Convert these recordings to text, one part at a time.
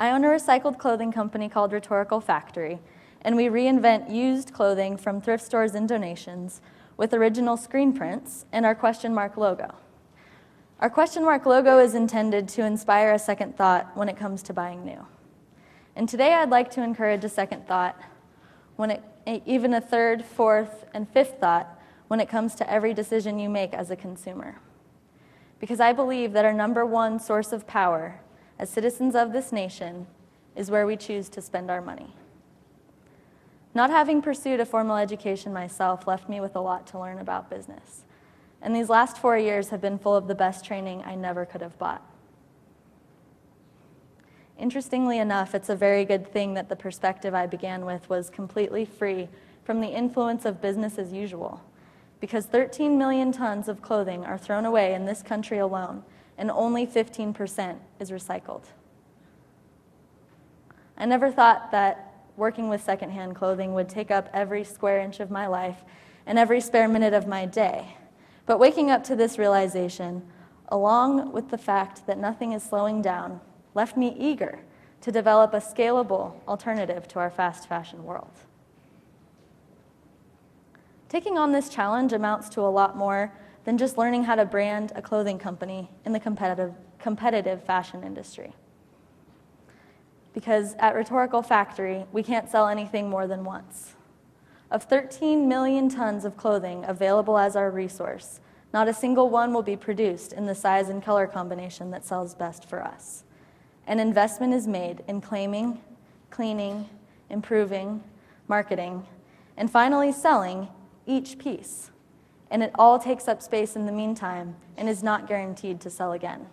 I own a recycled clothing company called Rhetorical Factory, and we reinvent used clothing from thrift stores and donations with original screen prints and our question mark logo. Our question mark logo is intended to inspire a second thought when it comes to buying new. And today I'd like to encourage a second thought, even a third, fourth, and fifth thought when it comes to every decision you make as a consumer. Because I believe that our number one source of power as citizens of this nation is where we choose to spend our money. Not having pursued a formal education myself left me with a lot to learn about business. And these last 4 years have been full of the best training I never could have bought. Interestingly enough, it's a very good thing that the perspective I began with was completely free from the influence of business as usual, because 13 million tons of clothing are thrown away in this country alone, and only 15% is recycled. I never thought that working with secondhand clothing would take up every square inch of my life and every spare minute of my day. But waking up to this realization, along with the fact that nothing is slowing down, left me eager to develop a scalable alternative to our fast fashion world. Taking on this challenge amounts to a lot more than just learning how to brand a clothing company in the competitive fashion industry. Because at Rhetorical Factory, we can't sell anything more than once. Of 13 million tons of clothing available as our resource, not a single one will be produced in the size and color combination that sells best for us. An investment is made in claiming, cleaning, improving, marketing, and finally selling each piece. And it all takes up space in the meantime and is not guaranteed to sell again.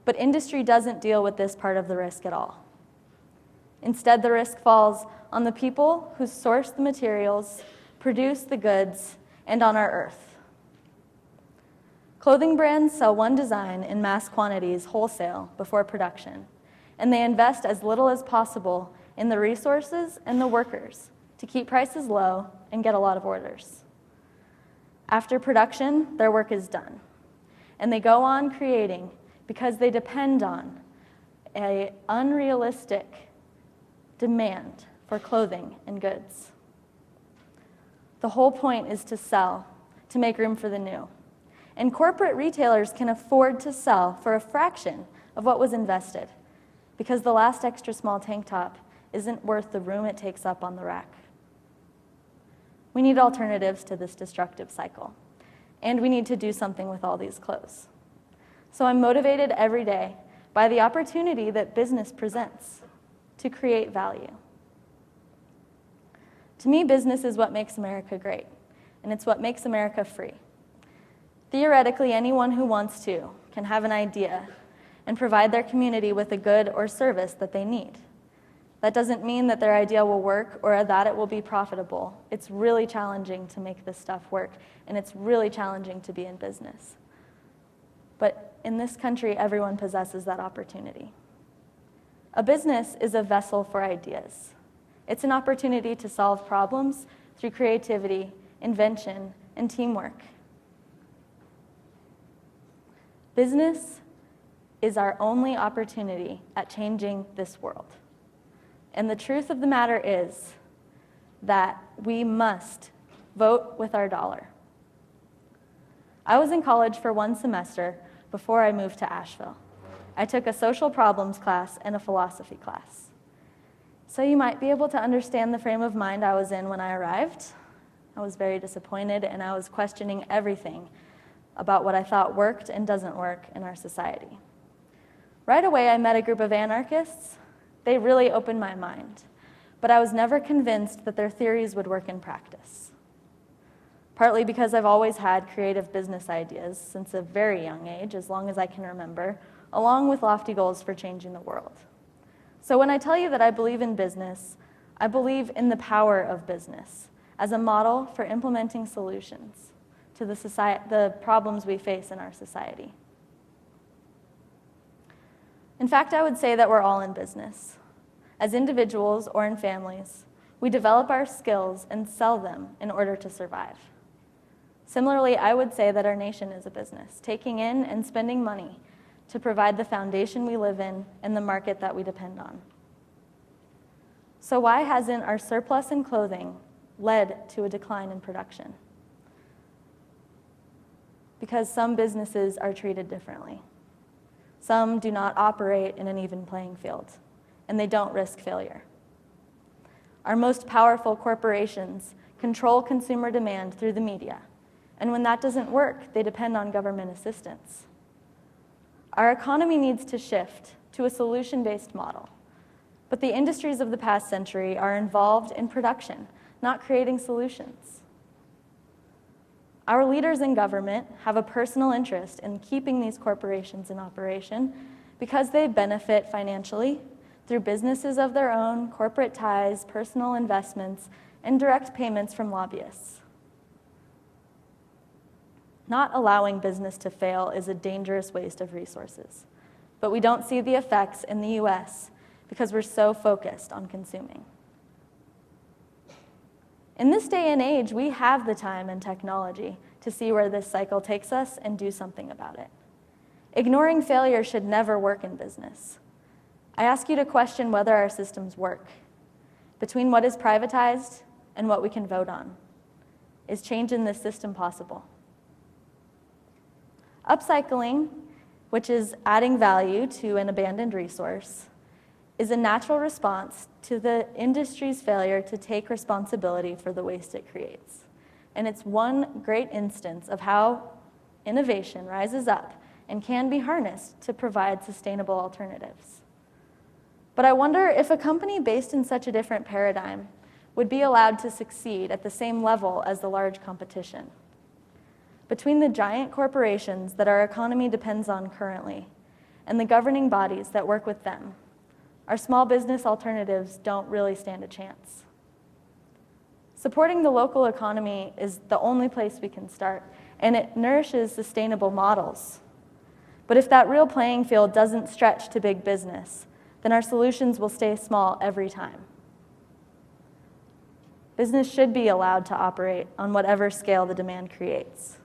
But industry doesn't deal with this part of the risk at all. Instead, the risk falls on the people who source the materials, produce the goods, and on our earth. Clothing brands sell one design in mass quantities wholesale before production, and they invest as little as possible in the resources and the workers to keep prices low and get a lot of orders. After production, their work is done, and they go on creating because they depend on an unrealistic demand for clothing and goods. The whole point is to sell, to make room for the new. And corporate retailers can afford to sell for a fraction of what was invested, because the last extra small tank top isn't worth the room it takes up on the rack. We need alternatives to this destructive cycle, and we need to do something with all these clothes. So I'm motivated every day by the opportunity that business presents to create value. To me, business is what makes America great, and it's what makes America free. Theoretically, anyone who wants to can have an idea and provide their community with a good or service that they need. That doesn't mean that their idea will work or that it will be profitable. It's really challenging to make this stuff work, and it's really challenging to be in business. But in this country, everyone possesses that opportunity. A business is a vessel for ideas. It's an opportunity to solve problems through creativity, invention, and teamwork. Business is our only opportunity at changing this world. And the truth of the matter is that we must vote with our dollar. I was in college for one semester before I moved to Asheville. I took a social problems class and a philosophy class. So you might be able to understand the frame of mind I was in when I arrived. I was very disappointed, and I was questioning everything about what I thought worked and doesn't work in our society. Right away, I met a group of anarchists. They really opened my mind, but I was never convinced that their theories would work in practice. Partly because I've always had creative business ideas since a very young age, as long as I can remember, along with lofty goals for changing the world. So when I tell you that I believe in business, I believe in the power of business as a model for implementing solutions to the problems we face in our society. In fact, I would say that we're all in business. As individuals or in families, we develop our skills and sell them in order to survive. Similarly, I would say that our nation is a business, taking in and spending money to provide the foundation we live in and the market that we depend on. So why hasn't our surplus in clothing led to a decline in production? Because some businesses are treated differently. Some do not operate in an even playing field, and they don't risk failure. Our most powerful corporations control consumer demand through the media, and when that doesn't work, they depend on government assistance. Our economy needs to shift to a solution-based model, but the industries of the past century are involved in production, not creating solutions. Our leaders in government have a personal interest in keeping these corporations in operation because they benefit financially through businesses of their own, corporate ties, personal investments, and direct payments from lobbyists. Not allowing business to fail is a dangerous waste of resources, but we don't see the effects in the US because we're so focused on consuming. In this day and age, we have the time and technology to see where this cycle takes us and do something about it. Ignoring failure should never work in business. I ask you to question whether our systems work. Between what is privatized and what we can vote on, is change in this system possible? Upcycling, which is adding value to an abandoned resource, is a natural response to the industry's failure to take responsibility for the waste it creates. And it's one great instance of how innovation rises up and can be harnessed to provide sustainable alternatives. But I wonder if a company based in such a different paradigm would be allowed to succeed at the same level as the large competition. Between the giant corporations that our economy depends on currently and the governing bodies that work with them, our small business alternatives don't really stand a chance. Supporting the local economy is the only place we can start, and it nourishes sustainable models. But if that real playing field doesn't stretch to big business, then our solutions will stay small every time. Business should be allowed to operate on whatever scale the demand creates,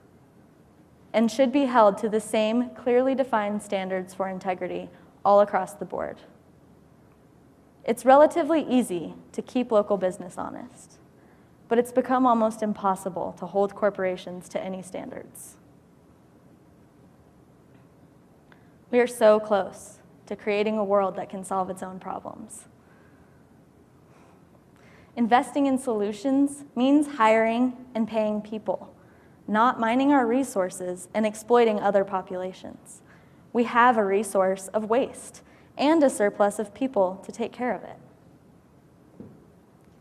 and should be held to the same clearly defined standards for integrity all across the board. It's relatively easy to keep local business honest, but it's become almost impossible to hold corporations to any standards. We are so close to creating a world that can solve its own problems. Investing in solutions means hiring and paying people, not mining our resources and exploiting other populations. We have a resource of waste and a surplus of people to take care of it.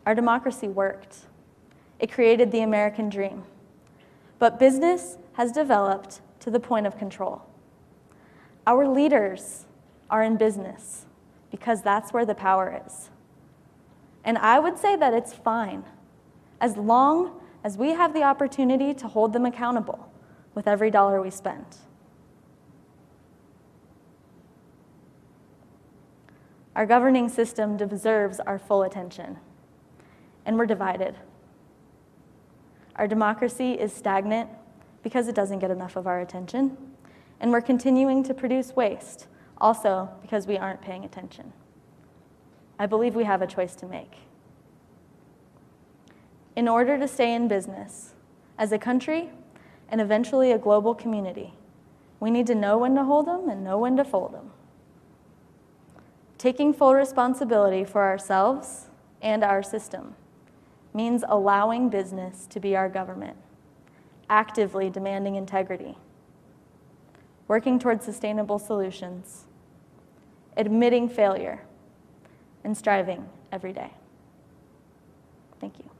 Our democracy worked. It created the American dream. But business has developed to the point of control. Our leaders are in business because that's where the power is. And I would say that it's fine, as long as we have the opportunity to hold them accountable with every dollar we spend. Our governing system deserves our full attention, and we're divided. Our democracy is stagnant because it doesn't get enough of our attention, and we're continuing to produce waste, also because we aren't paying attention. I believe we have a choice to make. In order to stay in business, as a country and eventually a global community, we need to know when to hold them and know when to fold them. Taking full responsibility for ourselves and our system means allowing business to be our government, actively demanding integrity, working towards sustainable solutions, admitting failure, and striving every day. Thank you.